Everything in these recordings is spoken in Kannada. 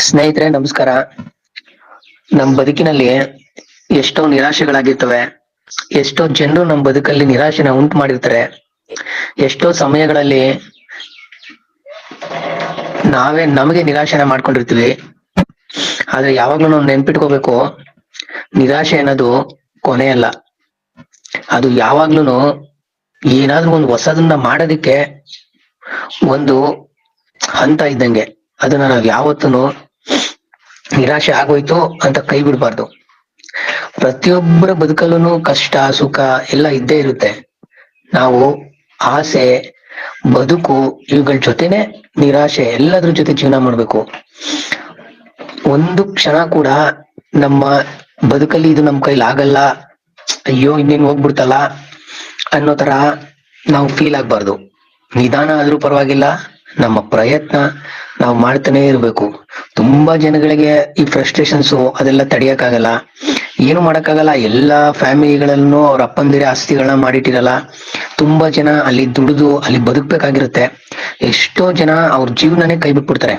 ಸ್ನೇಹಿತರೆ ನಮಸ್ಕಾರ. ನಮ್ಮ ಬದುಕಿನಲ್ಲಿ ಎಷ್ಟೋ ನಿರಾಶೆಗಳಾಗಿರ್ತವೆ. ಎಷ್ಟೋ ಜನರು ನಮ್ಮ ಬದುಕಲ್ಲಿ ನಿರಾಶೆನ ಉಂಟು ಮಾಡಿರ್ತಾರೆ. ಎಷ್ಟೋ ಸಮಯಗಳಲ್ಲಿ ನಾವೇ ನಮಗೆ ನಿರಾಶೆನ ಮಾಡ್ಕೊಂಡಿರ್ತೀವಿ. ಆದ್ರೆ ಯಾವಾಗ್ಲೂ ನಾವು ನೆನ್ಪಿಟ್ಕೋಬೇಕು, ನಿರಾಶೆ ಅನ್ನೋದು ಕೊನೆ ಅಲ್ಲ. ಅದು ಯಾವಾಗ್ಲೂ ಏನಾದ್ರೂ ಒಂದು ಹೊಸದನ್ನ ಮಾಡೋದಿಕ್ಕೆ ಒಂದು ಹಂತ ಇದ್ದಂಗೆ. ಅದನ್ನ ನಾವ್ ಯಾವತ್ತೂ ನಿರಾಶೆ ಆಗೋಯ್ತು ಅಂತ ಕೈ ಬಿಡ್ಬಾರ್ದು. ಪ್ರತಿಯೊಬ್ಬರ ಬದುಕಲ್ಲೂ ಕಷ್ಟ ಸುಖ ಎಲ್ಲ ಇದ್ದೇ ಇರುತ್ತೆ. ನಾವು ಆಸೆ ಬದುಕು ಇವುಗಳ ಜೊತೆನೆ ನಿರಾಶೆ ಎಲ್ಲದ್ರ ಜೊತೆ ಜೀವನ ಮಾಡ್ಬೇಕು. ಒಂದು ಕ್ಷಣ ಕೂಡ ನಮ್ಮ ಬದುಕಲ್ಲಿ ಇದು ನಮ್ ಕೈಲಿ ಆಗಲ್ಲ, ಅಯ್ಯೋ ಇನ್ನೇನ್ ಹೋಗ್ಬಿಡ್ತಲ್ಲ ಅನ್ನೋ ತರ ನಾವು ಫೀಲ್ ಆಗ್ಬಾರ್ದು. ನಿಧಾನ ಆದ್ರೂ ಪರವಾಗಿಲ್ಲ, ನಮ್ಮ ಪ್ರಯತ್ನ ನಾವು ಮಾಡ್ತಾನೆ ಇರ್ಬೇಕು. ತುಂಬಾ ಜನಗಳಿಗೆ ಈ ಫ್ರಸ್ಟ್ರೇಷನ್ಸ್ ಅದೆಲ್ಲ ತಡಿಯಕ್ಕಾಗಲ್ಲ, ಏನು ಮಾಡಕ್ಕಾಗಲ್ಲ. ಎಲ್ಲಾ ಫ್ಯಾಮಿಲಿಗಳಲ್ಲೂ ಅವ್ರ ಅಪ್ಪಂದಿರೇ ಆಸ್ತಿಗಳನ್ನ ಮಾಡಿಟ್ಟಿರಲ್ಲ. ತುಂಬಾ ಜನ ಅಲ್ಲಿ ದುಡಿದು ಅಲ್ಲಿ ಬದುಕ್ಬೇಕಾಗಿರುತ್ತೆ. ಎಷ್ಟೋ ಜನ ಅವ್ರ ಜೀವನನೇ ಕೈ ಬಿಟ್ಬಿಡ್ತಾರೆ.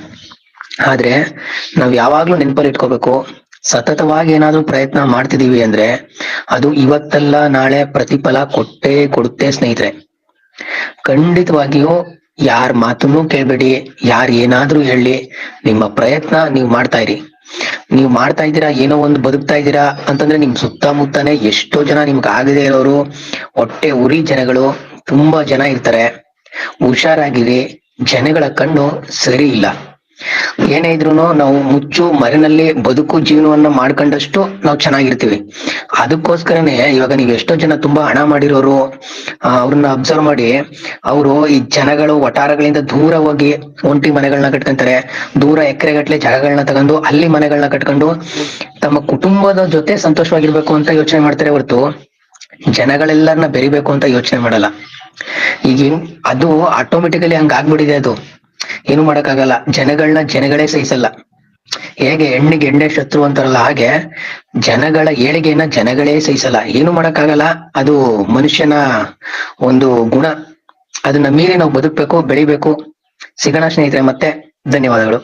ಆದ್ರೆ ನಾವ್ ಯಾವಾಗ್ಲೂ ನೆನಪಲ್ಲಿ ಇಟ್ಕೋಬೇಕು, ಸತತವಾಗಿ ಏನಾದ್ರೂ ಪ್ರಯತ್ನ ಮಾಡ್ತಿದೀವಿ ಅಂದ್ರೆ ಅದು ಇವತ್ತಲ್ಲ ನಾಳೆ ಪ್ರತಿಫಲ ಕೊಟ್ಟೇ ಕೊಡುತ್ತೆ ಸ್ನೇಹಿತರೆ. ಖಂಡಿತವಾಗಿಯೂ ಯಾರ ಮಾತನ್ನು ಕೇಳ್ಬೇಡಿ, ಯಾರು ಏನಾದ್ರೂ ಹೇಳಿ, ನಿಮ್ಮ ಪ್ರಯತ್ನ ನೀವು ಮಾಡ್ತಾ ಇರಿ. ನೀವು ಮಾಡ್ತಾ ಇದ್ದೀರಾ, ಏನೋ ಒಂದು ಬದುಕ್ತಾ ಇದ್ದೀರಾ ಅಂತಂದ್ರೆ ನಿಮ್ ಸುತ್ತಮುತ್ತನೇ ಎಷ್ಟೋ ಜನ ನಿಮ್ಗೆ ಆಗದೆ ಇರೋರು, ಹೊಟ್ಟೆ ಉರಿ ಜನಗಳು ತುಂಬಾ ಜನ ಇರ್ತಾರೆ. ಹುಷಾರಾಗಿರಿ, ಜನಗಳ ಕಣ್ಣು ಸರಿ ಇಲ್ಲ. ಏನೇ ಇದ್ರುನು ನಾವು ಮುಚ್ಚು ಮರೆನಲ್ಲಿ ಬದುಕು ಜೀವನವನ್ನ ಮಾಡ್ಕೊಂಡಷ್ಟು ನಾವು ಚೆನ್ನಾಗಿರ್ತೀವಿ. ಅದಕ್ಕೋಸ್ಕರನೇ ಇವಾಗ ನೀವು ಎಷ್ಟೋ ಜನ ತುಂಬಾ ಹಣ ಮಾಡಿರೋರು, ಅವ್ರನ್ನ ಅಬ್ಸರ್ವ್ ಮಾಡಿ, ಅವರು ಈ ಜನಗಳು ವಟಾರಗಳಿಂದ ದೂರ ಹೋಗಿ ಒಂಟಿ ಮನೆಗಳನ್ನ ಕಟ್ಕೊಂತಾರೆ. ದೂರ ಎಕರೆಗಟ್ಲೆ ಜಾಗಗಳನ್ನ ತಗೊಂಡು ಅಲ್ಲಿ ಮನೆಗಳನ್ನ ಕಟ್ಕೊಂಡು ತಮ್ಮ ಕುಟುಂಬದ ಜೊತೆ ಸಂತೋಷವಾಗಿರ್ಬೇಕು ಅಂತ ಯೋಚನೆ ಮಾಡ್ತಾರೆ ಹೊರತು ಜನಗಳೆಲ್ಲರನ್ನ ಬೆರಿಬೇಕು ಅಂತ ಯೋಚನೆ ಮಾಡಲ್ಲ. ಈಗ ಅದು ಆಟೋಮೆಟಿಕಲಿ ಹಂಗ ಆಗ್ಬಿಟ್ಟಿದೆ. ಅದು ಏನು ಮಾಡಕ್ಕಾಗಲ್ಲ. ಜನಗಳೇ ಸಹಿಸಲ್ಲ. ಹೇಗೆ ಹೆಣ್ಣಿಗೆ ಎಣ್ಣೆ ಶತ್ರು ಅಂತಾರಲ್ಲ, ಹಾಗೆ ಜನಗಳ ಏಳಿಗೆಯನ್ನ ಜನಗಳೇ ಸಹಿಸಲ್ಲ. ಏನು ಮಾಡಕ್ಕಾಗಲ್ಲ, ಅದು ಮನುಷ್ಯನ ಒಂದು ಗುಣ. ಅದನ್ನ ಮೀರಿ ನಾವು ಬದುಕ್ಬೇಕು, ಬೆಳಿಬೇಕು. ಸಿಗೋಣ ಸ್ನೇಹಿತರೆ, ಮತ್ತೆ ಧನ್ಯವಾದಗಳು.